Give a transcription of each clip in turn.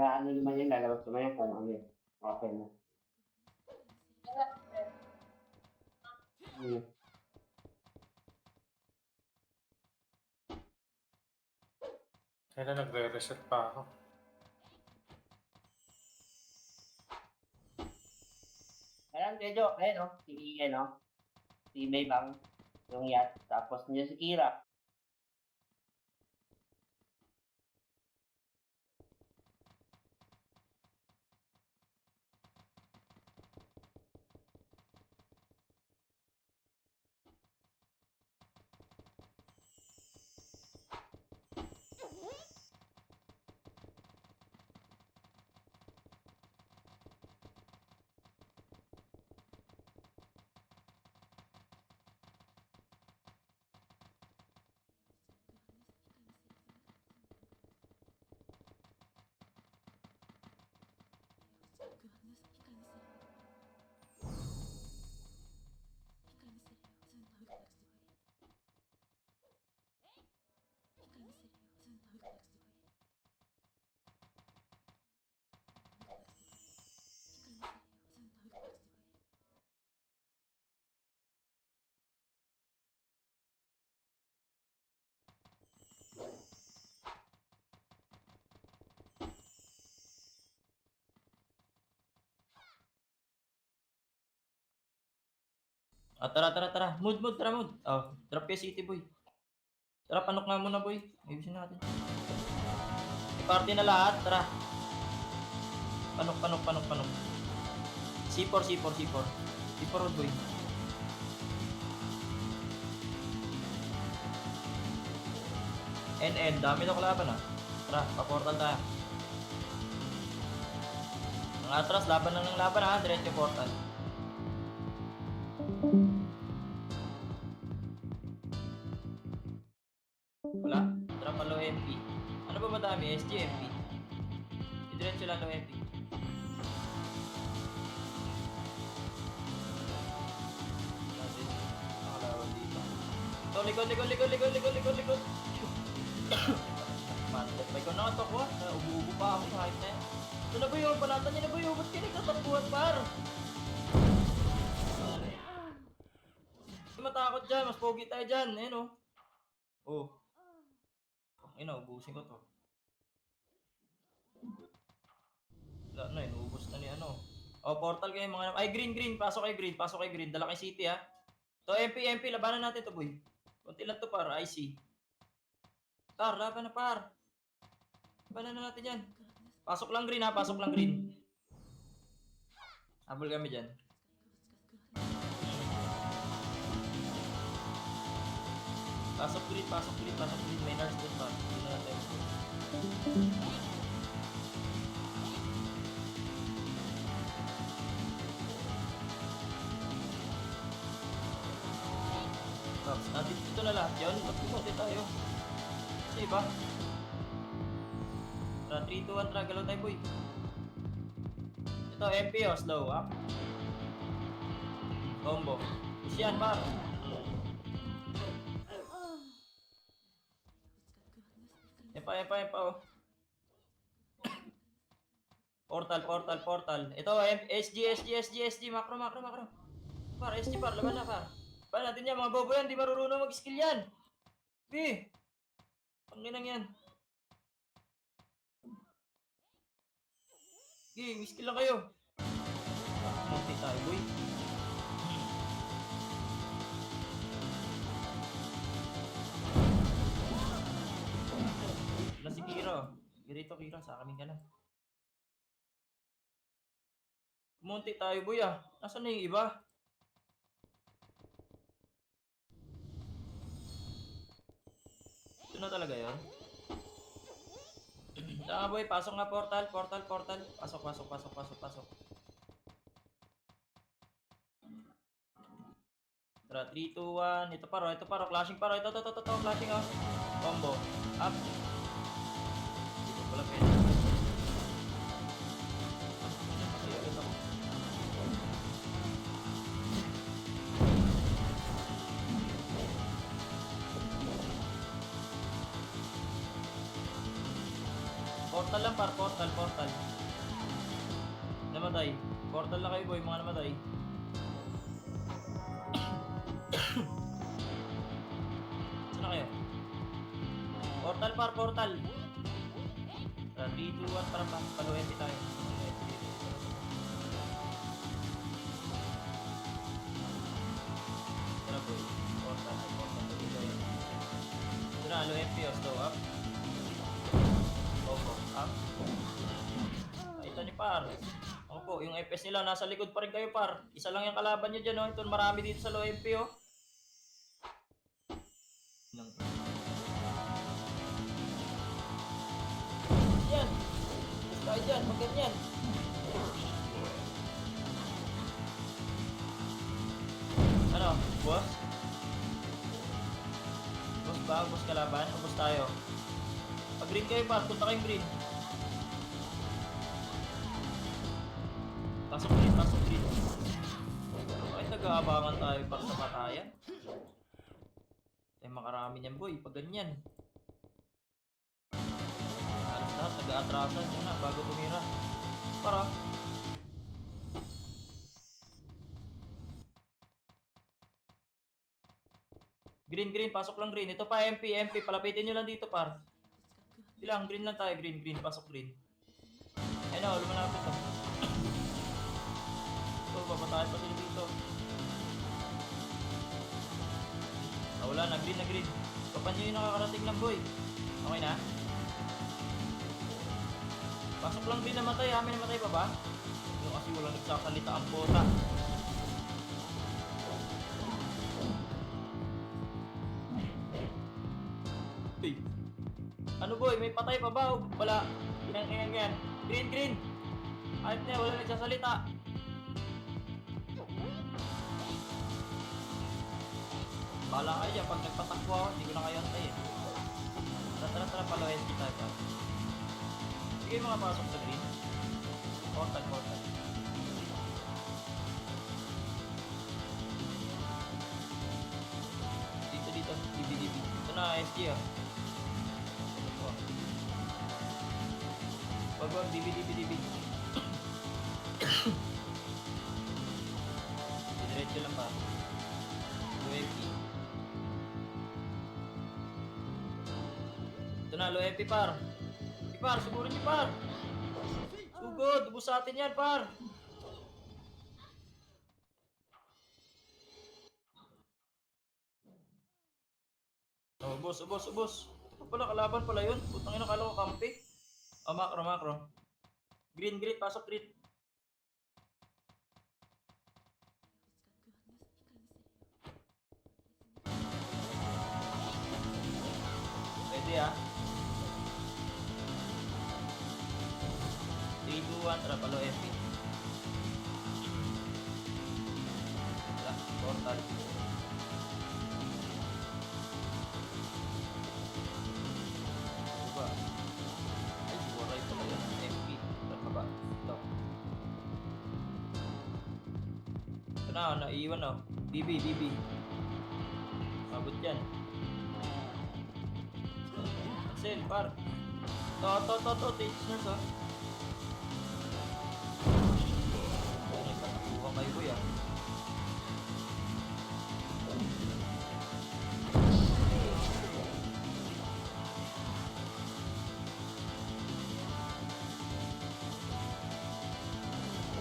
Ano naman yun, lalabas naman yun kung ano yun. Okay na. Hmm. Kaya nagre-reset pa ako. Ayan, medyo, no? Si May Bang, yung Yat, tapos niya si Kira. Tara. Mood, tara mood. Drop kay City boy. Tara, panok nga muna boy. Ayusin natin. I-party na lahat, tara. Panok. C4. C4 road boy. NN, dami na kalaban ah. Tara, pa-portal tayo. Ang atras, laban lang ng laban ha, diretso portal. Wala, tara pa low MP. Ano ba madami? SG MP. Diretso lang low MP. Nakalawan dito. Ito, likod. Mantet, may ko nakatok ko. Ubu-ubu pa ako sa hype na yan. Ito na ba yun? Panatan niya na ba yun? Ba't ka nagtatakbuhan par? Hindi matakot dyan. Mas pogi tayo dyan. Ayan o. Oh. Ubusin ko to. Wala na, inubos na ni ano. Portal kayo mga... Ay, green. Pasok kay green. Dala kay City ha. To, MP. Labanan natin to boy. Kunti lang to par. IC. Par, laban na par. Labanan na natin yan. Pasok lang green. Habol kami dyan. Pasok green. May nurse dun pa. Hindi na natin. Dito na lahat yun. Pagpumunti tayo. Kasi ba? Tara, 3, 2, 1, galaw tayo boy. Ito, MP slow up. Combo. Push yan, par. Epa oh. Portal. Ito, SG, macro. Par, SG par, laban na par. Laban natin yan, mga bobo yan, di marunong mag-skill yan. Panginang yan. Skill lang kayo. Monty tayo, boy. Wala si Kira. Kira, sa amin ka na. Monty tayo, boy ah. Nasaan na yung iba? Ito na talaga yun. Tama boy, pasok nga portal. Pasok. Tara, 3, 2, 1. Ito paro. Flashing paro. Ito. Flashing oh. Combo. Up. Dito pala pwede. Portal lang par, portal, portal. Namatay. Portal na kayo boy, mga namatay. Saan na kayo? Portal par, portal. 3, 2, 1, para paluhin tayo. Tara boy, portal, portal. Ito na, alo MP, slow up. Opo, up. Ito ni par. Opo, yung FPS nila, nasa likod pa rin kayo par. Isa lang yung kalaban nyo dyan, oh. Ito, marami dito sa low MP, oh. Yan. Gusto tayo dyan, mag ganyan. Ano, boss? Boss ba? Boss kalaban? O boss tayo? Pag green kayo par, punta kayong green. Pasok green, pasok green. Bakit nag-aabangan tayo para sa patayan? Tayo makarami niyan boy, pag ganyan. Alas lahat, nag-aatrasan muna bago tumira. Para. Green, green, pasok lang green. Ito pa, MP, MP. Palapitin nyo lang dito par. Bilang, green lang tayo, green, green, pasok green. Ayun o, lumalapit to. Ito, papatayan pa sila dito. Ah, wala na, green na green. Kapan nyo yung nakakarating lang boy. Okay na? Pasok lang green namatay, ha? May namatay pa ba? Yung kasi walang nagsasalita ang bota. Uy. Ano boy, may patay pa ba? Wala. Yan. Green, green. Ayot na, wala nagsasalita. Bahala kayo dyan, pag nagpatakbo ako, hindi ko na kayo antay eh. Tara, paluhin kita pa. Sige mga pasok sa green. Portal, portal. Dito, DB. Ito na, SG ah. Wag, DB. Diretso lang ba? UMP. Ito na, low MP par. Par, sigurin niyo par. Sugod, ubus sa atin yan par. Oh, ubos. Ito pala, kalaban pala yun. Putang ina, kala ko kampi. Oh, macro. Green, pasok green. Pwede ah. 3, 2, 1, tara palo MP. Wala, portal. Diba? Ay, buray pala yun. MP. Saan ka ba? Ito. Ito na, naiiwan oh. DB. Mabot yan. Cancel, par. To, take nurse oh. Nagpatakuha kayo boy ah.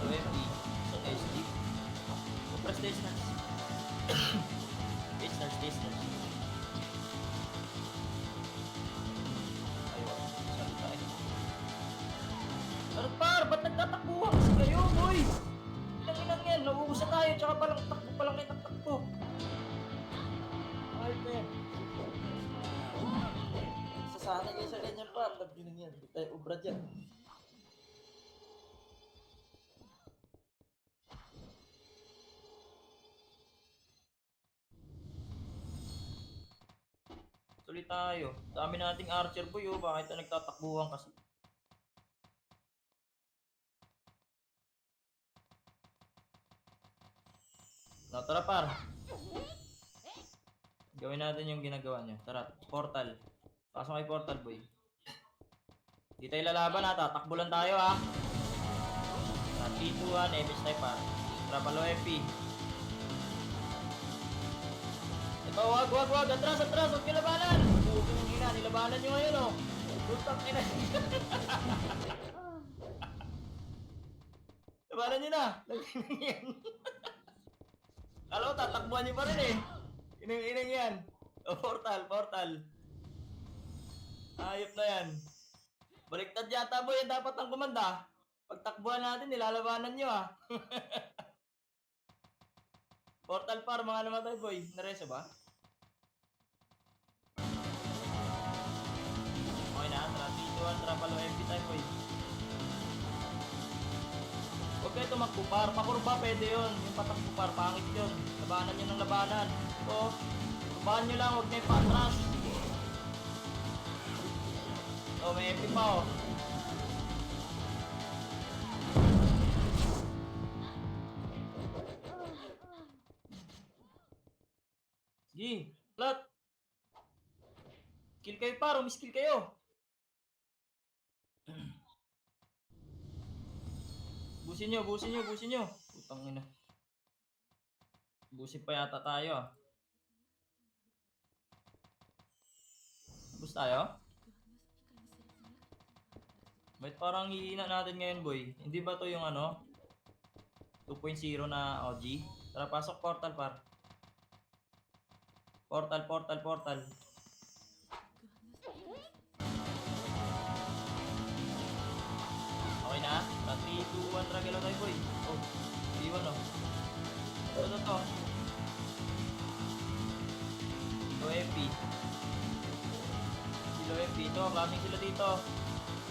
OMP, isang SD. Compress stage nurse. Stage nurse. Ayaw, salita eh. Ano par, ba't nagtatakbuhan kasi kayo boy? Ilang yan, nauubos na tayo, tsaka palang kayo takbo. Ay, man. Sasanay kayo sa ganyan pa, tabi na yan. Hindi tayo ubra dyan. Tuloy tayo. Dami nating archer boy oh, bakit na nagtatakbuhan kasi? No, tara par. Gawin natin yung ginagawa nyo. Tara, portal. Pasok kay portal boy. Di tayo lalaban ha, tatakbo lang tayo ha. T2-1, MS type ha. Trapalo FP. Ito, wag, atras, huwag niyo labanan. Bukin yung ina, nilabanan nyo ngayon oh. Putang ina. Labanan nyo na. Lagyan yan. Alam mo, tatakbuhan nyo pa rin eh. Inang yan. Oh, portal. Ayop na yan. Baliktad yata boy, yan dapat ang kumanda. Pagtakbuhan natin, nilalabanan nyo ah. Portal par, mga namatay boy. Nareso ba? Okay na, T2-1, Trapalo MP time boy. Huwag kayo tumakbo par, pakurba pwede yun. Yung patakbo par, pangit yun. Labanan nyo ng labanan. So, kurbahan nyo lang, huwag na yung patras. Oh, may MP pa oh. Sige, flat. Kill kayo par, umiskill kayo. Busin nyo. Putang ina. Busin pa yata tayo ah. Bus tayo? Ba't parang hihina natin ngayon boy? Hindi ba to yung ano? 2.0 na OG? Tara, pasok portal par. Portal. Okay na? 3, 2, 1, tragalo tayo boy. Oh, iwan oh. Ito to. Low FP. Low FP. Ito, kaming sila dito.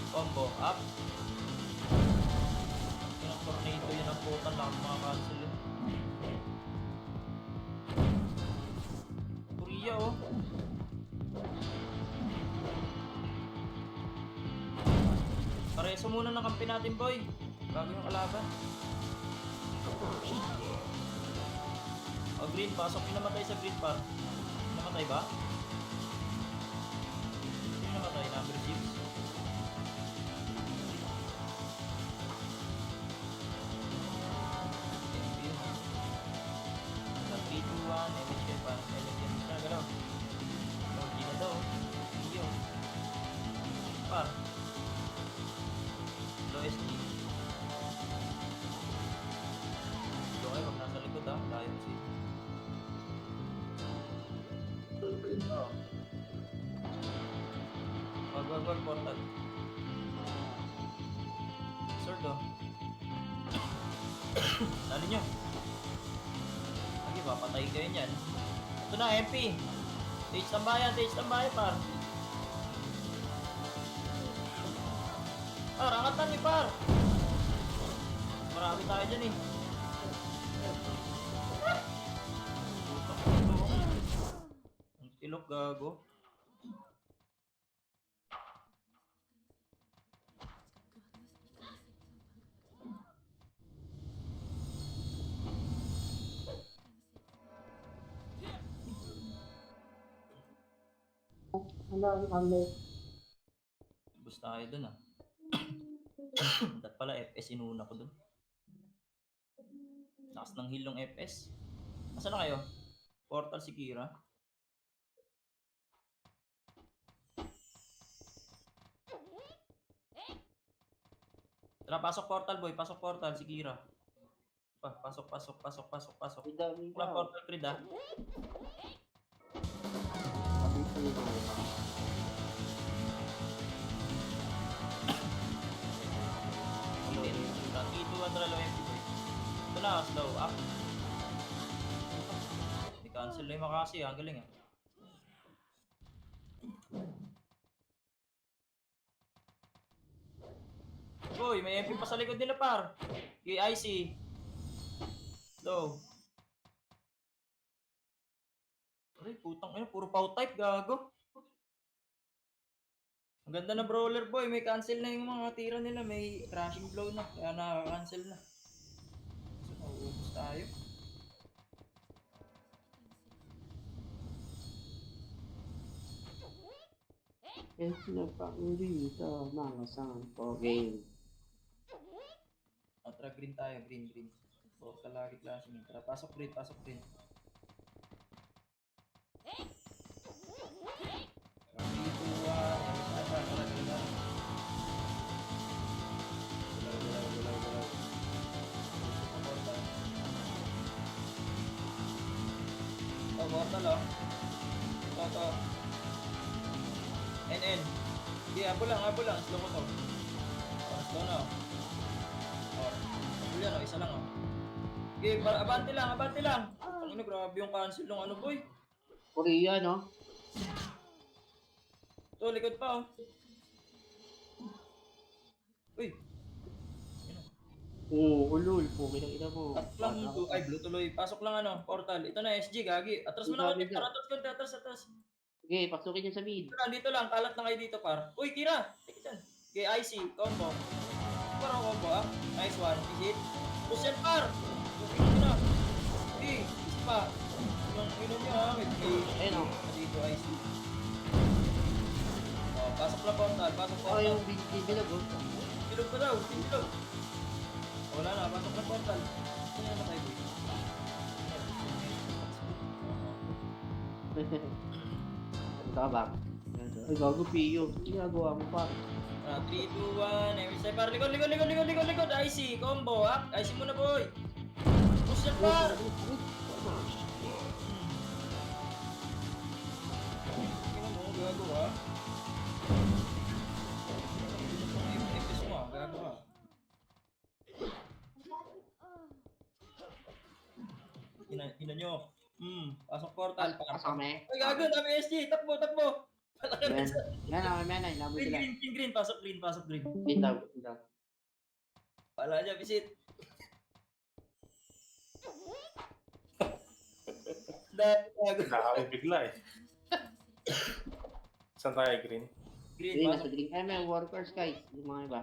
Combo, up. Yung tornado yun ang putan lang mga cancel yun. Korea oh. Pareso muna ng kampi natin boy. Bago yung kalaban. Oh green, pasok yung namatay sa green par. Namatay ba? Yung namatay, number 6. Par. Low SD. Low ay, wag nasa likod ha. Tayo si. Oh. Wag, portal. Sword oh. Dali nyo. Lagi, papatayin kayo nyan. Ito na, MP. Stage ng bayan, par. Par, angatan niyo, par. Marami tayo dyan eh. Ang tilok, gago. Bus tayo dun ah. Dat pala FS inuna ko dun. Lakas ng heal ng FS. Nasaan na kayo? Portal si Kira. Tara, pasok portal boy, pasok portal si Kira. Pasok. Wala portal grid ah. Ito na, slow up. I-cancel na yung makasi, ang galing ah. Boy, may MP pa sa likod nila par. KIC. Slow. Aray, putang ina, puro pow type, gago. Ang ganda na brawler boy, may cancel na yung mga tira nila, may crashing blow na, kaya nakaka-cancel na. So, nauubos tayo. Es napakuli sa mga sampo game. Tara, green tayo, green. O, kalari klase niya. Tara, pasok green. Dito, galaw. Portal, oh. Ito. NN. Sige, abo lang. Slow ko to. Slow na, oh. Abo yan, oh. Isa lang, oh. Sige, abante lang. Ang grabe yung cancel ng ano, boy. Korea, no? To, likod pa, oh. Uy. Ulul po, kinakita mo. Pasok lang to. Ay, blue tuloy. Pasok lang, ano, portal. Ito na, SG, gagi. Atras mo na konti, par. Atras. Sige, pasukin niya sa mid. Dito lang. Kalat na kayo dito, par. Uy, tira. Take it dyan. Okay, IC. Combo. Parang combo, ah. Nice one. Is it? Push yan, par. Okay, na. Okay, isa pa. Inom nyo, ha. Ayun, oh. Dito, IC. Oh, pasok lang portal. Oh, yung bilog, oh. Bilog pa daw. Bilog. Wala na, pasok ng portal. Ano na tayo, boy? Ano ka ba? Ay, gago Pio. Ginagawa mo pa. 3, 2, 1, MSI par. Likod. IC, combo, ah. IC muna, boy. Push na par. Tingnan mo, gago, ah. FPS mo, ah. Gago, ah. Ina nyo. Pasok portal. Pasame. Ay, gago, dami SG. Takbo. Yan, inabot sila. Green. Pasok green. Bitaw. Pala niya, visit. Gago. Nakakawin bigla eh. Saan tayo, green? Green, Green, pasok. nasa green. Ay, may workers, guys. Yung mga iba.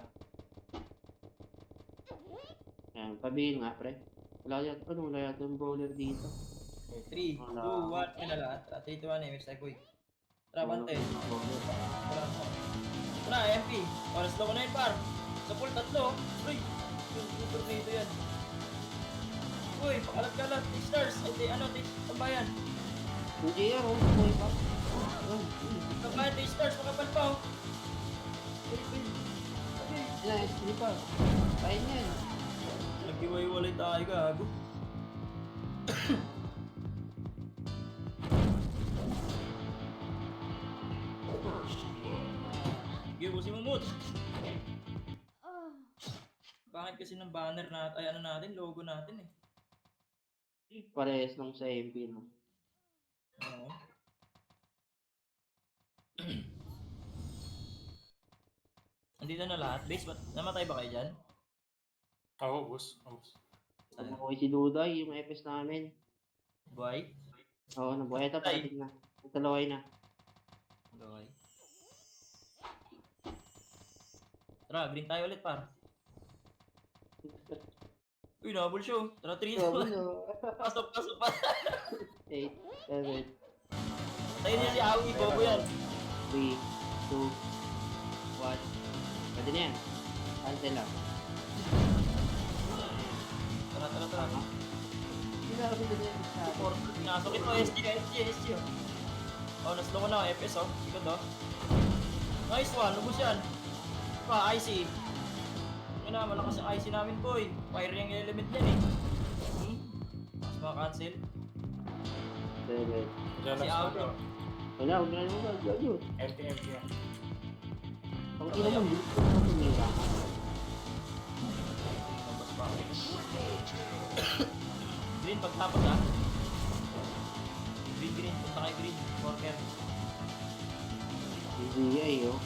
Yan, pabihin nga, pre. Wala yata yung brawler dito. 3, 2, 1, may na lahat. 3, 2, 1, MX boy. Trabante. Tara, MP. Oras slow ko na yun, par. Sa pool, 3. Uy, yung tornado yan. Uy, pakalat-kalat. T-stars. Tambayan. Yung JR, oh. Boy, pa. Tambayan, T-stars. Makapal pa, oh. Uy. Yan, hindi pa. Kain yan. Naghiwalay tayo, gago. Sige, busi mo, Moot. Bakit kasi ng banner natin, ay ano natin, logo natin eh. Parehas lang sa MP, no? Oo. Andito na lahat. Base, namatay ba kayo dyan? Oo, boss. Okay si Duday, yung FS namin. Buhay? Oo, nabuhay. Ito, parating na. Nagtalaway na. Buhay. Tara, green tayo ulit, par. Uy, nabul siya, oh. Tara, 3, 2, 1. Pasok pa. 8, 7, Tayo niya si Awi, bobo yan. 3, 2, 1. Pwede na yan. Cancel lang. Tara. Hindi na ako din yan. Pinasok ito, SG, oh. Oh, naslo ko na, FS, oh. Ikot, oh. Nice one, lubos yan. Pa, IC. Yun na, malakas yung IC namin, boy. Fire yung element yan, eh. Mas maka-cancel. 7. Diyan Si lang Audi. sa Wala, huwag na naman. Gagyo. MP yan. Ang ina mo, hindi ko naman tumira. Labas pa ako. Green, pagtapos, ah. Green. Punta kay green. Worker. Hindi oh.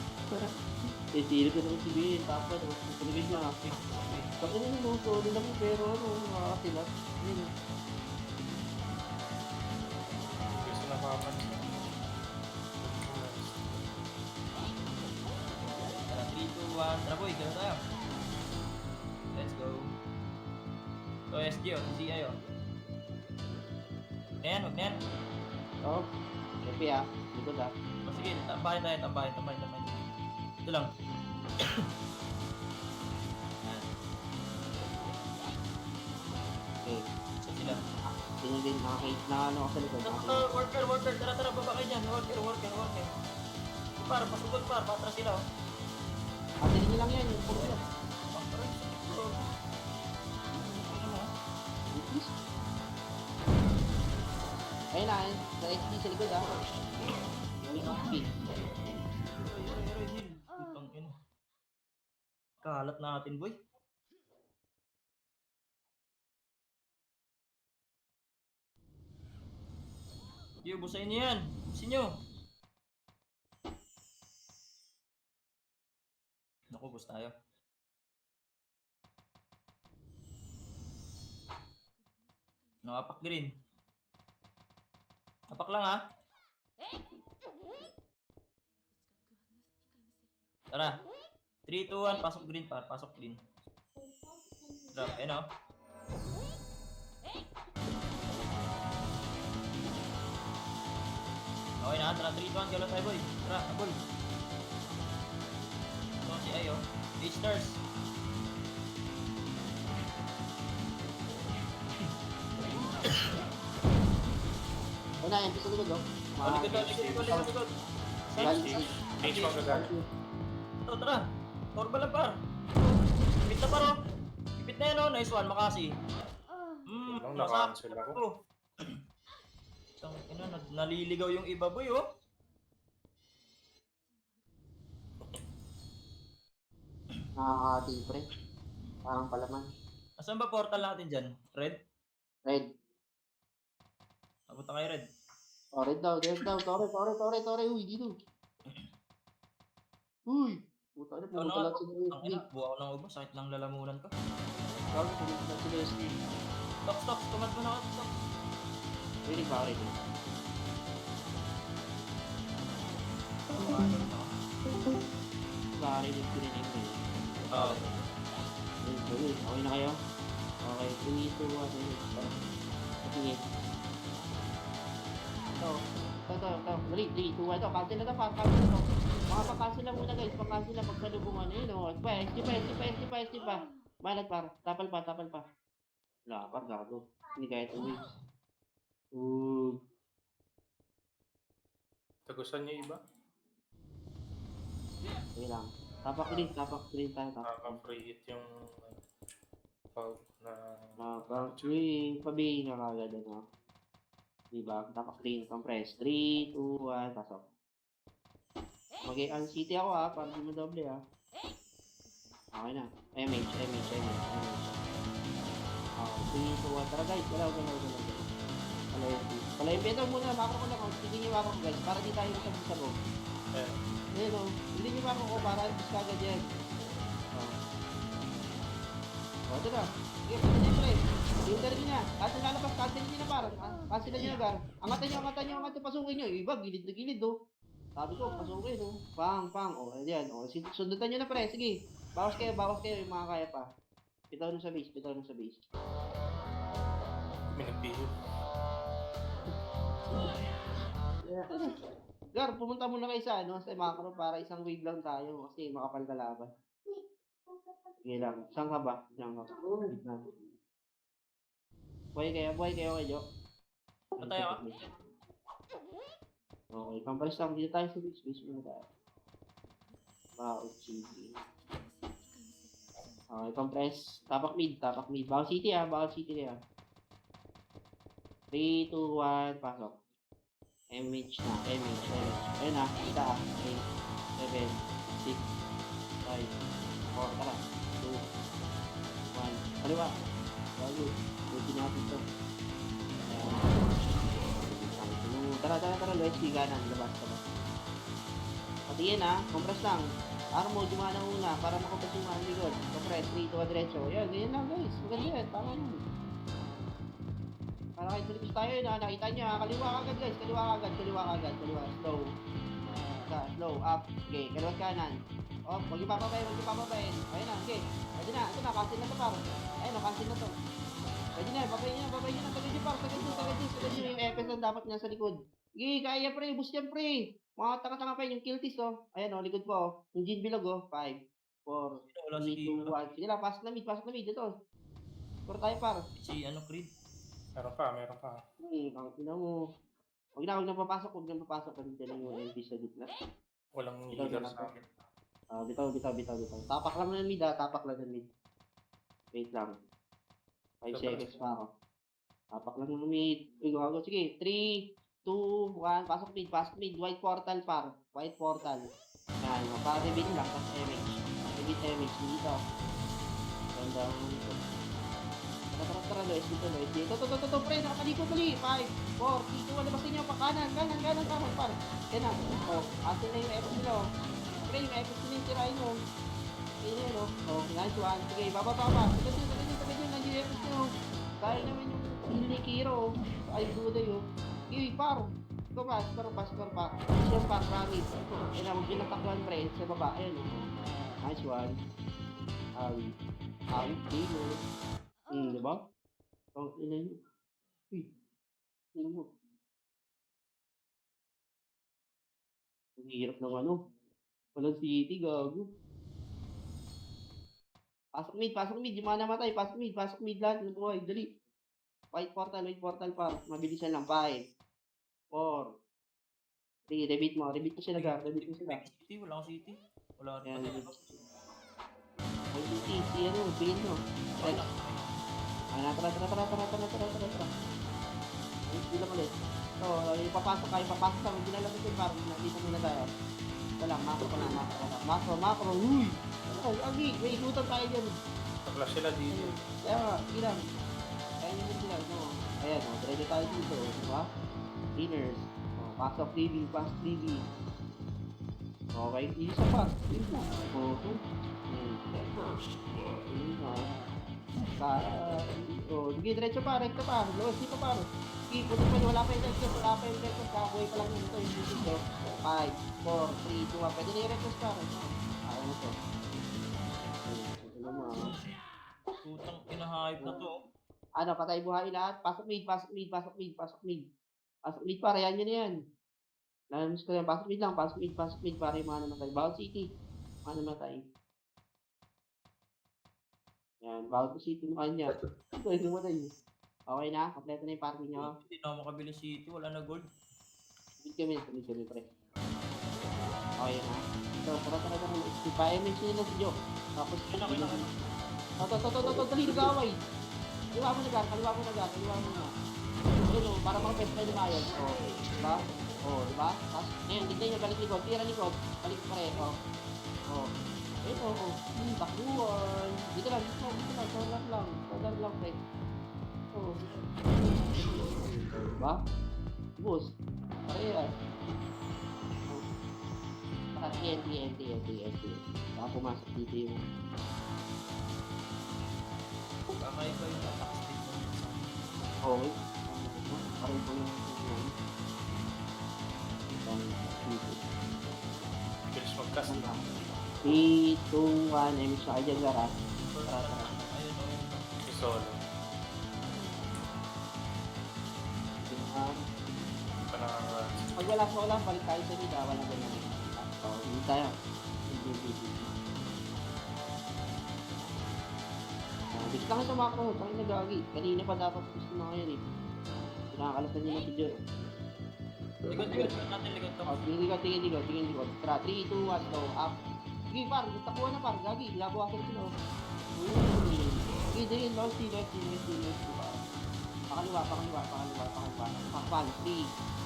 Sisili ko naman si Bin. Tapos, tulogin na. Bakit na naman, sorry lang po, pero ano, makakasilat. Ayun. Kasi napapansin. Tara, 3, 2, 1. Tara, boy. Gano'n tayo. Let's go. So, SG, oh. CCI, oh. Huwag na yan. Oh, happy ah. Likod ah. Kasi Sige, tambahin tayo, tambahin. Ito lang. Yan. Okay. Saan sila? Sino din nakakita na ano ako sa likod. Worker, tara, baba kayo dyan. Worker. Par, pasugod par, patras sila oh. Atin nyo lang yan, yung puro yan. Ayun na, sa XP sa likod ah. Yung XP. Putang ina. Kalat natin, boy. Yo, busayin niyo yan. Busin niyo. Naku, bus tayo. Nakapak green. Apak lang ha. Tara. 3, 2, 1, pasok green par, pasok green. Drop, ayun o. Okay na, tara 3, 2, 1, galaw tayo boy. Tara, boy. Ito si Ayo. 8 stars. Ayun na, MP sa likod oh. Likod. Galing H mo gagal. Ito, tara. Torba lang par. Ipit na par oh. Ipit na yan oh. Nice one, Makasi. Nung naka-cancel ako. Isang ina, naliligaw yung iba boy oh. Nakakati pre. Parang palaman. Asan ba portal natin dyan? Red? Red. Papunta kay Red. Oh, red daw. Tore. Uy, dito. Uy. Puta na, pumunta lang sila Ang SB. ina, buwa ko ng ubo. Sakit lang lalamunan ko. Sabi, pumunta lang sila SB. Stop. Tumad mo na ako. Stop. Ready ba? Ready. Ready ko rin yung ready. Oo. Okay na kayo? Okay, 3, 2, 1, sige. Ito. Dali, 3, 2, 1, ito. Cancel na ito, cancel na ito. Makapag-cancel na muna guys, pag-cancel na pagsalubungan. Ayun o, SP pa. Malat par, tapal pa. Lapar, gago. Hindi kahit uwi. Tagusan niyo iba? Okay lang. Tapak green tayo. Nakaka-free hit yung pag na... Tapak green, pabihin ka kagad ano. Diba? Tapak green, compress. 3, 2, 1, pasok. Mag-city ako ha, para di mo doble ha. Okay na. MH. Okay, 3, 2, 1. Tara guys, galaw. Palayin beto muna, makro ko lang. Sige niyo makro guys, para di tayo sabog. Ayun o, hindi niyo makro ko para ibig kagad yan. Ito na. Sige, pwede niya pre. Filter niyo na. Cancel lalabas, cancel niyo na parang. Cancel niyo na gar. Angatan niyo, pasukin niyo. Iba, gilid na gilid o. Sabi ko, pasukin o. Pang. O, ayan. O, sundutan niyo na pre. Sige. Bawas kayo yung mga kaya pa. Pitaw nun sa base. May nagpihil. Gar, pumunta muna kayo sa macro para isang wave lang tayo kasi makapal kalaban. Sige lang. Saan ka ba? Wait lang. Buhay kayo kay Jo. Ano tayo ka? Okay, pampalis lang. Dito tayo sa base muna tayo. Baot City. Okay, compress. Tapak mid. Baot City ah. 3, 2, 1, pasok. MH na. Ayun na. Kita ah. 8, 7, 6, 5, 4. Tara. 2, 1. Kaliwa. Bago. Buti natin ito. Tara. Let's see kanan. Labas. Patingin ah. Compress lang. Armo, dumana una. Para makapos yung mga likod. Compress. 3, 2, diretso. Yan. Ganyan lang guys. Maganda yan. Tama yan. Para kayo sa tayo na nakita nyo ha. Kaliwa kagad guys. Kaliwa kagad. Slow. Up. Okay. Kaliwat kanan. Oh, huwag yung papabayin. Ayun na. Okay. Ito na. Cancel na to par. Ayun na. Cancel na to. Pwede na, babay nyo, tagad nyo par, tagad nyo yung FS na dapat nasa likod. Sige, kaya pre, boost yan pre. Mga tanga-tanga pa yun, yung kill tease oh. Ayan oh, likod po oh. Yung Jin bilog oh, 5, 4, Wala si 3, 2, 1. Sige lang, pasok na mid, ito. Score tayo par. Si ano, Creed. Meron pa. Ang ina mo. Huwag na papasok, Pagdating na yung LP sa gitna. Walang Ito healer na sa lang. akin. Bitaw. Tapak lang ng mid tapak lang ng mid. Wait lang. 5 seconds pa ako. Tapak lang ng mid. Uy, gago. Sige, 3, 2, 1. Pasok mid. White portal par. White portal. Yan, para-reveal lang. Tapos MH. Reveal MH. Dito. Ganda. Tara, Lois. Dito. Ito, pre. Nakapaliko mali. 5, 4, 3, 2, 1. Labasin nyo pa. Kanan, par. Yan na. Atin na yung FS nila. Pre, yung FS nila yung tirahin mo. Ayun yun, nice one. Sige, baba. Tagad yun. Nandiyan yung FS nyo. Dahil naman yung heal ni Kiro. Ay, duda yun. Sige, par. Ito pa. Siya par, promise. Ayun na, magpinataklan, pre. Sa baba. Ayun, nice one. Awi, Kiro. Diba? Ina nyo. Uy, ina mo. Ang hirap ng ano. Walang city, gago. Pasok mid. Yung mga namatay. Pasok mid lahat ng buhay. Dali. White portal par. Mabilisan lang. 5, 4, 3. Rebate mo sila, gar. City, wala akong city. Wala Yan. rin. May city. Si ano, bilhin mo. Red. Tara. Hindi lang ulit. So, papasok ka. Hindi na lang ito para nakita muna tayo. Ito lang, macro pa lang. Macro. Uy! Agi, may ikutan tayo dyan. Nag-flash sila dito. Kaya nga, ilang. Kaya nyo sila, no? Ayan, diretso tayo dito, di ba? Winners. Pass 3B. Okay, isa pa. Sige, diretso pa, rekto pa. Lowest dito pa. Sige, puti pa, wala pa yung rekto. Kabuhay pa lang yun ito, yung dito. 5, 4, 3, 2, 1. Pwede na yung rekto pa. Ayaw mo to. Putang pinahype na to. Ano, patay buhay lahat. Pasok mid. Pasok mid para, yan yan. Nalamis ko yan. Pasok mid para yung mga namatay. Bawal city. Mga namatay. Yan, bawal city mo kanya. Ito, yung namatay. Okay na? Kompleto na yung party nyo. Hindi na ako makabili city, wala na gold. Submit kami, pre. Okay na. So, tara. Pa-MH nila si Joe. Tapos, dali, nag-away. Kaliwa mo na. Ayun o, para mga pwede kayo lumayan. Diba? Diba? Tapos, ngayon, tignan nyo, balik likod. Tira likod. Balik pareho. Ayun o. Takbuhan. Dito lang. Solar lang, pre. Diba? Boost. Parehas. TNT. Baka pumasok dito yung... Kakaiba yung attack speed mo. Okay. Parang po yung... Bilis mag-cast na. 3, 2, 1. Emis na kayo dyan, Gara. Tara. Ayun o. Isolo. Pag wala, balik tayo sa nila. Walang ganyan. Hindi tayo. Gusto lang ito macro. Pangin nagagi. Kanina pa dapat gusto mga yan eh. Pinakakalatan nyo na si Joe. Likod natin, likod to. Tingin likod. Tara, 3, 2, 1, go, up. Sige, par. Takuha na par. Gagi. Labuhasan sila. Sige, din. Left. Pakaliwa. Pakpal. 3,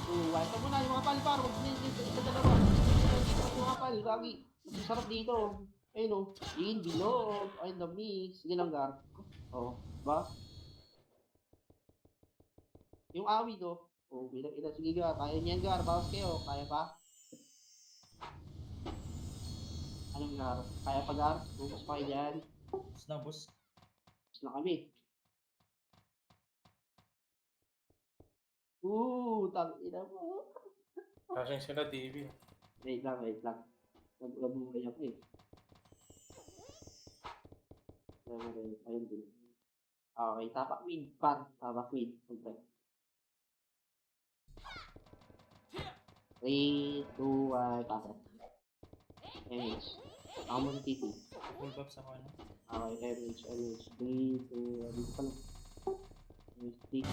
2, 1. Ito muna yung mga pal, par. Sa dalawa. Mga pal. Gagi. Masarap dito. Ayun o. In, bilog. Ayun, the mix. Sige lang, Gar. Ba? Yung awid o. Bilang ina. Sige, Gar. Kaya niyan, Gar. Bawas kayo. Kaya pa? Anong Gar? Kaya pa, Gar? Bubos pa kayo dyan. Boss na, boss. Bubos na kami. Tangina mo. Flashing sila TV. Wait lang. Nabuhay ako eh. Ayun din. Okay, tapak mid. Pan, tapak mid. Okay. 3, 2, 1, pasok. MH. Ako mo TT. Full buffs ako ano. Okay, MH. 3, 2, 1, dito pa lang. MH, 3.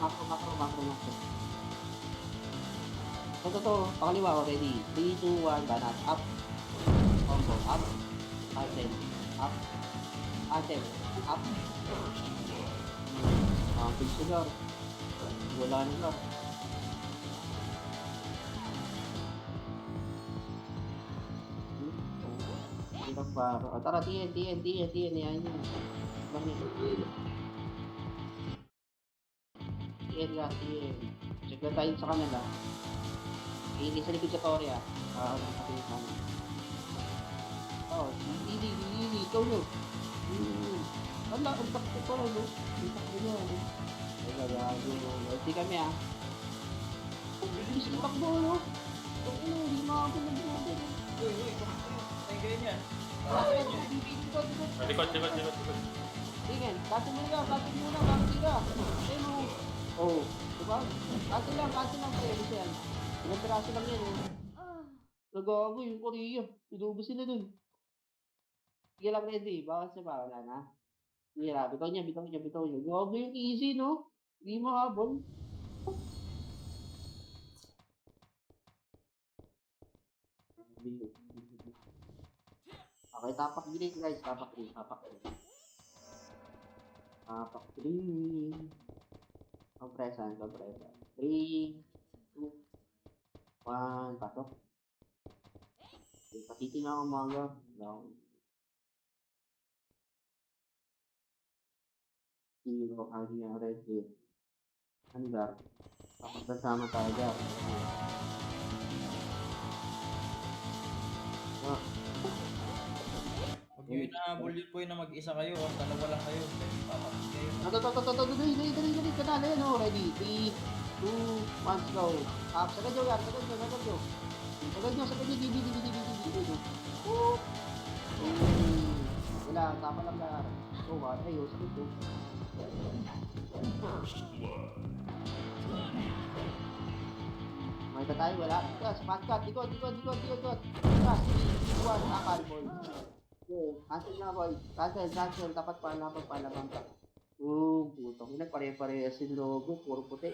Makro. Ito. Pakaliwa ko, ready. 3, 2, 1, banat. Up. Combo. Up. Cancel. Up. Cancel. Up. Fix ko lang. Wala na lang. Hirap pa. Tara, TN. Yan yun. TN. Check na tayo sa kanila. Hindi sa likod sa Toria. Nakapilitan. Lili. Ikaw nyo. Ang takbo ko lang, no? Ang takbo nyo, ano? Ay, gagago. Hindi kami, ah. Bilis ng takbo, no? Hindi makakapag-nag-nag. Uy, ay ganyan. Para sa inyo. Likod. Tingin, katin muna, bakit ka? Ayun, oh. Diba? Katin lang kayo, Michelle. Ilang piraso lang yan, eh. Nagago yung Korea. Inubos sila dun. Sige lang, ready. Bawal wala na. Hira, bitaw niya. Gago yung easy, no? Hindi mahabol. Okay, tapak green, guys. Tapak green. Kompresan. 3, 2, 1, pasok. Patiting ako mga down. 0 ang red hit. Andar. Kapag kasama tayo dyan. Huwag nyo inahabol yun boy na mag-isa kayo. Dalawa lang kayo. Papakit kayo. Dali. Kanala yan, oh. Ready? 3, 2, 1, go. Up. Sagad nyo. Di. Wala. Tapa lang na. So, ayaw. Sakit ko. May tayo. Wala. Spot cut. Likod. Tras. 3, 2, 1. Akal, boy. Okay. Cancel na, boy. Cancel. Dapat palaban pa. Putong ina, pare-parehas yung logo, puro puti.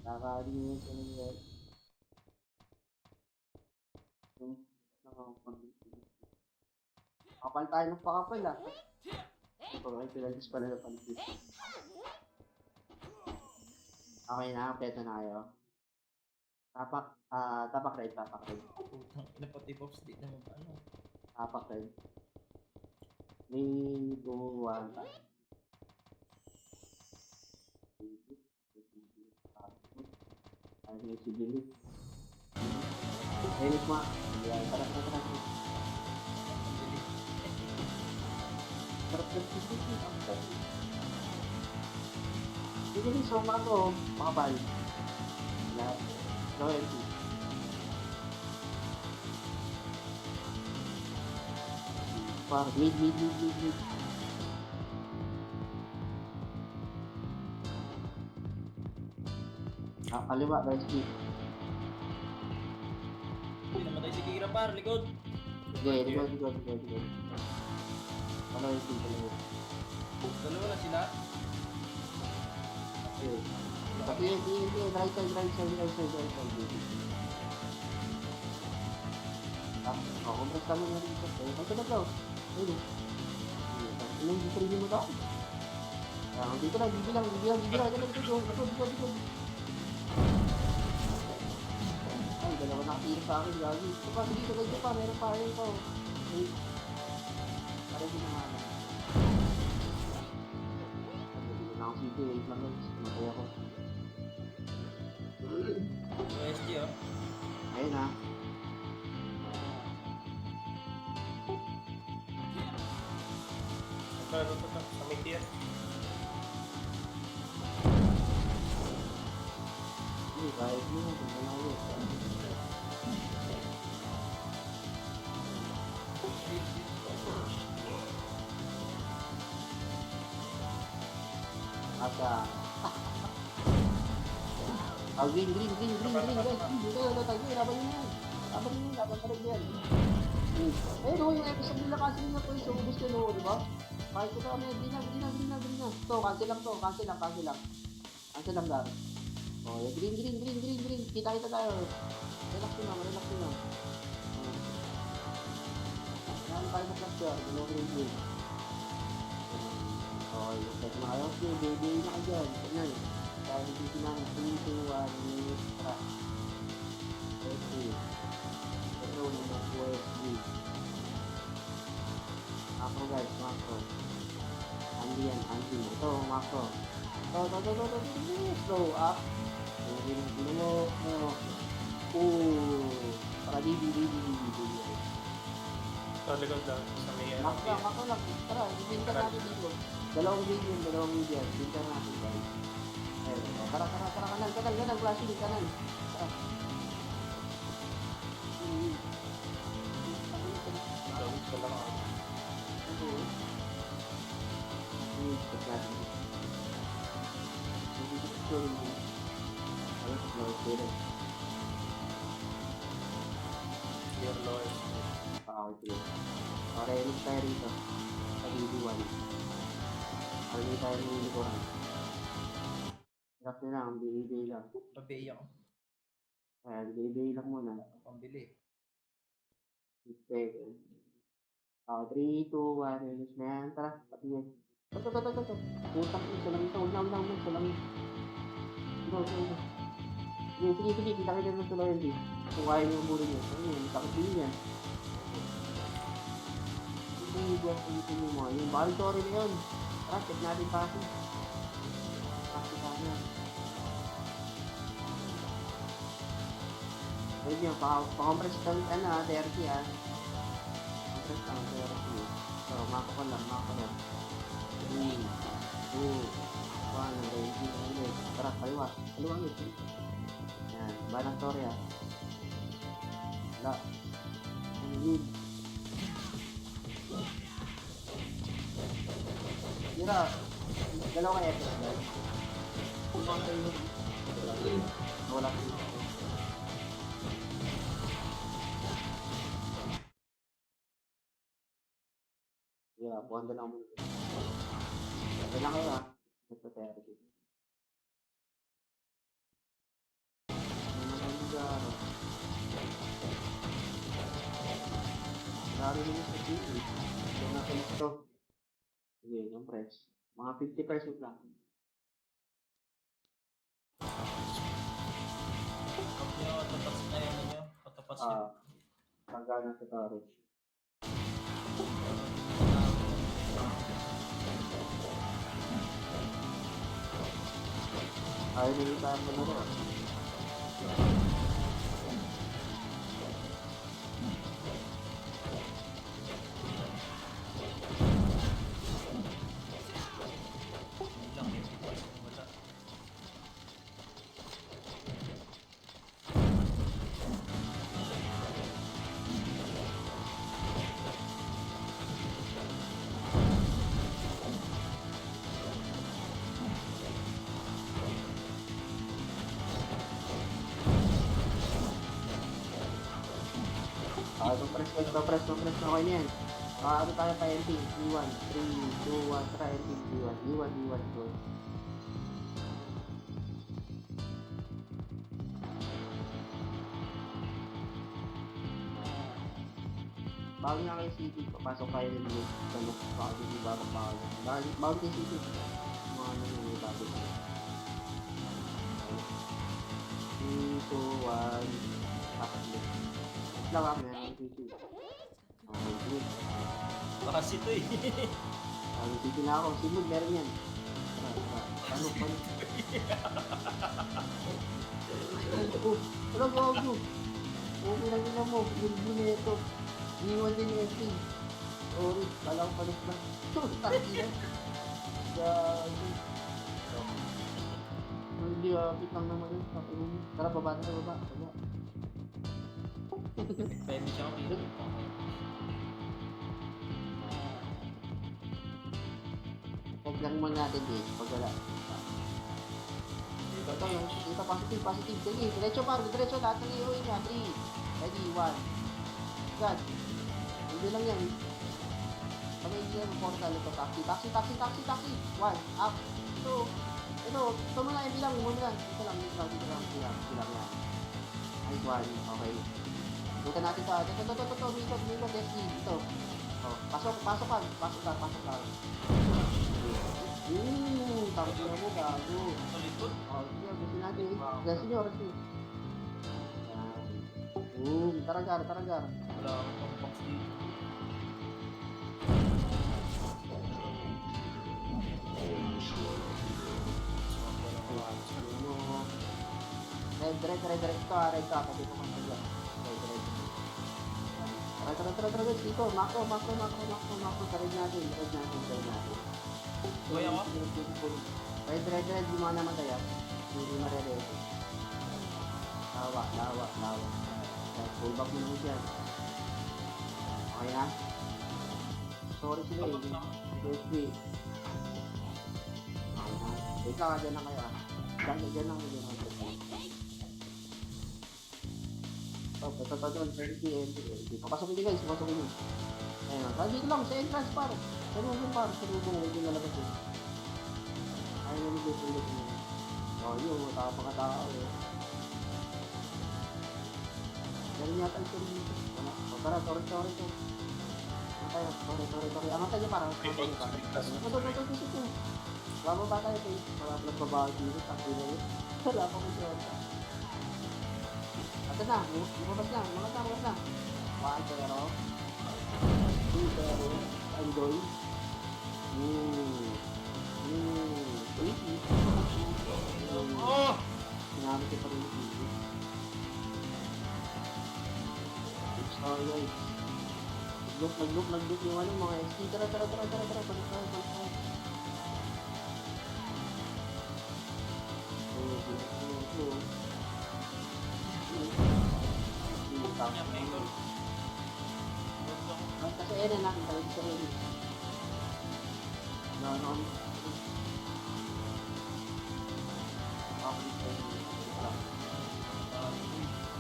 Nakalimutan ko na yan. Kapal tayo ng pakapal, ah. Ito, may pinagis pala na paligid. Okay na, peto na kayo. Tapak red. Putang ina pati pops di naman pa ano. Tapak red. 3, 2, 1, ay, si Billy. Elis mo. Yan, tara. Sige rin, soma ko. Makapal. Lahat. Loyalty. Mid. Kaliwa, guys, mid. Hindi namatay si Kira par, likod. Sige, likod. Loyalty. Dalawa na sila. Okay. Tapi right side. Kompres kami na rin. Ito na daw. Ayun. Ilang dito mo daw. Dito lang, bibilang. Dito. Ay, dalawa nakatira sa akin. Gagi. Ito pa, meron pa. Ayun pa. Para din naman. Hindi na ako sige. Wait lang guys. Matay ako. OSG oh. Ayun na. Ito, sa may tier. Kahit mo, kung wala ulit. Asa. Ah, green, guys. Dito, tayo. Laban nyo yan. Laban pa rin yan. Eh, no, yung episode nila kasi nila po yung ubus ko, no, di ba? Kahit ito kami, green na. To, cancel lang. Cancel lang, Gar. Oh, yung green. Kita tayo. Relax nyo lang. Ano tayo sa cluster? Green. Oh, yung set na kayo. Okay, baby na kayo dyan. Ganyan. Dahil dito na 3, 2, 1, tara. Okay. Ito naman USB. Macro guys, macro. Andy. Ito, macro. Slow up. Hindi mo. Para di. Sa likod lang. Sa may Macro lang. Tara, ibinta natin dito. Dalawang video. Ibinta natin guys. Ayun, tara, kanan, flashing, kanan. Tara. Gawin ko lang ako. Check natin. Your Lord. Okay, look tayo rito. Sa BB1. Hindi tayo ng likuran. Hirap na lang, BB lang. Pabay ako. Ayan, BB lang muna. Pambili. Okay. 3, 2, 1, release na yan. Tara, pati yan. Ito. Putang ito lang ito. Huwag na. Salamin. Sige. Kita ng salamin. Kung kaya niyo muli niyo. Ayun, takot din yan. Hindi buwan ko dito niyo mo. Yung bahal sorry na yun. Tara, check natin passing. Passing sana. Ayun yun, pa-compress ka ng 30 Compress ka ng 30. So, mako ko lang. 3, 2, 1, ready. Tara, kaliwa ulit. Yan, balang sorry Wala. Lead. Mira, dalawa kayo guys. Kumang kayo. Wala kayo. Yeah, buwan na lang mo. Kailan kayo Ito therapy. Marami naman sa TV. Ito natin ito. Sige, yung press. Mga 50% lang. Pag pinakatapas na yan ninyo, patapas nyo. Pagkana sa storage. Ayaw nilitaan mo na rin. Press na kayo niyan. Ano tayo pa ending? D1, 3, 2, 1, try ending D1, D1, go. Bago nga kayo CT, papasok kayo ng list. Ganun, bago yung bago. Bago kayo CT. Mga ano yung bago. 3, 2, 1, tapos list. Lawak na yung CT. Bakas ito eh. CT na ako. Simod, meron yan. Paano? Wala gago. Okay lang nila mo. Bulbul na ito. Iniwan din yung FP. Sorry, kala ko palit na. Taki na. Gago. Hindi, pit lang naman yun. Tara, baba. Pwede siya ako dito. lang muna natin din. Pag wala. Dito, Ito, dito, positive, positive. Sige, diretso par, diretso. Lahat ng iuwi niya. 3, ready, 1. God. Hindi lang yan. Kami hindi lang portal. Ito, taxi, taxi, taxi, taxi, taxi. 1, up. Ito muna, hindi lang, muna lang. Dito lang, dito lang, dito lang, dito lang, dito lang yan. Ay, 1, okay. Bukan natin ito. Ito, mikot, Leslie. Ito. Oh, pasok ka. Tapos na mo, gago. Sa likod. Oh, sige, gusto natin. Yan, senyor. Boom, taragar. Wala akong pang box dito. Red ka, pati ko man dyan. Tara, dito, makro, red natin. Uy, ako? Red, di mo naman kaya. Hindi marere. Lawa. Pull back mo naman dyan. Okay na? Sorry sila eh. Wait. Okay na. Wait lang, dyan lang kayo ah. Dyan lang. Oh, ito, 30 Papasukin din guys, papasukin din. Ayun, dito lang, sa entrance par. Salubong huwag yung nalabas yun. Ayaw namin dito ulit yun. Oh, yun, tao eh. Ganun yata ito rin dito. Tara, sorry to. Sorry. Angatay niya para. Ito. Bababa tayo guys. Wala pa nagbabago dito. Takbi na yun. Wala pa kong siya. Ito na, lumabas na. 1 pero. 2 pero. Enjoy. Oh! Sinamit ko pa rin yung video. Sorry guys. Nag-loop yung ano mga ST. Tara. Balik. Kanya, may goal. Kasi ayun na natin talaga sa rin. No.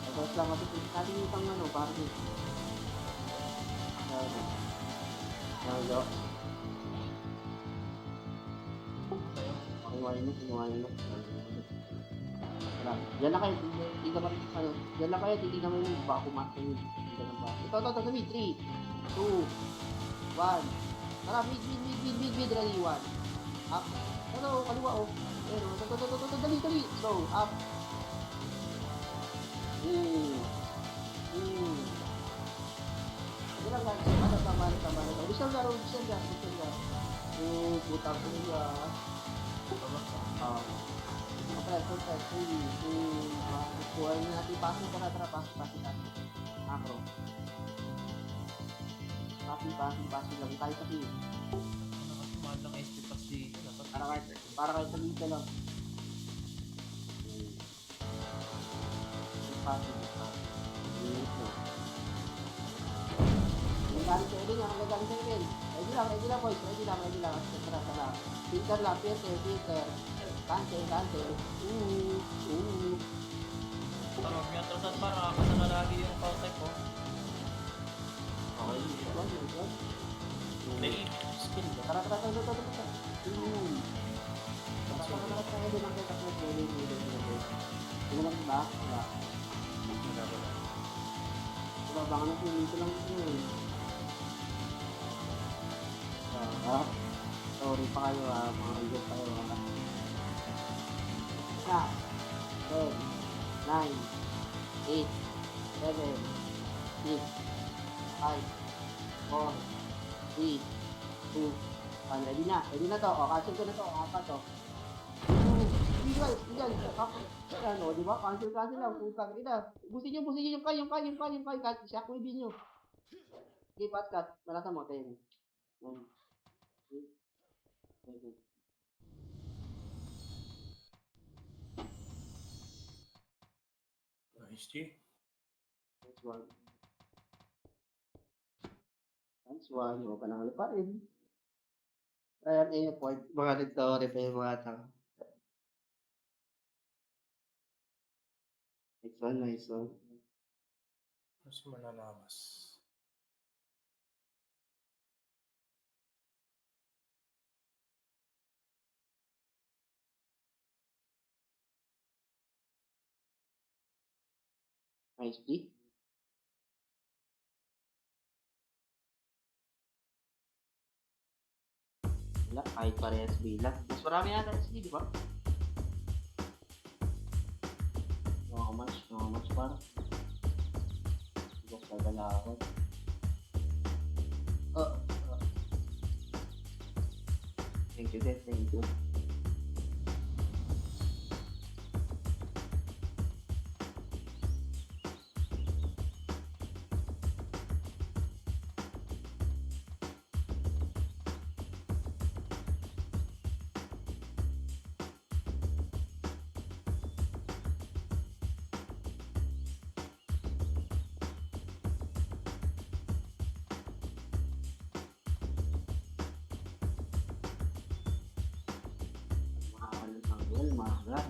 Tapos lang ako natin yung pang ano, para din. Yo. Kumain mo. Yan lang kayo, hindi naman ano, yan lang kayo, hindi naman yung baka kumain yun. Ito, sabi, 3, 2, 1. Tara, mid, ready, 1. Up. Ano, kaliwa, oh. Ayun, dali, slow, up. Ito lang, tama. Bisa nga. Putang ko niya. Press, kuha na natin, pasok ka na, pasok natin. Macro. Pasok lang tayo sa kill. Nakasumalang SP pass dito. Para kahit salita lang. Pasok. Nagaling sa Eden. Ready lang boys, ready lang. Tara. Filter lang, filter. Kante. Pero huwag niya atrasan para nakakasama lagi yung counter ko. Okay, May skill ba? Tara. Tara, Eden ang kita ko. Ano lang ba? Wala baka na dito lang yun. Sorry pa kayo mga idol kayo Isa, 10, 9, 8, 7, 6, 5, 4, 3, 2, 1. Ready na to. Cancel ko na to. Apat to. Hindi guys. Ano, di ba? Cancel lang. Putang ina. Busin nyo yung kayong. Siya ko ibin nyo. Okay, cut. Malasa mo, 10. 9, 8, 7. Nice, G. That's one. Huwag ka nang lupain. Ayan, airport, mga nagtore pa yung mga tao. Nice one, nice one. Mas mananamas. Nicely. Wala, kahit parehas bilang. Mas marami yata SD, di ba? No much para. Just gagala ako. Oh, thank you guys, thank you. Mahal ng tanggol, mahal.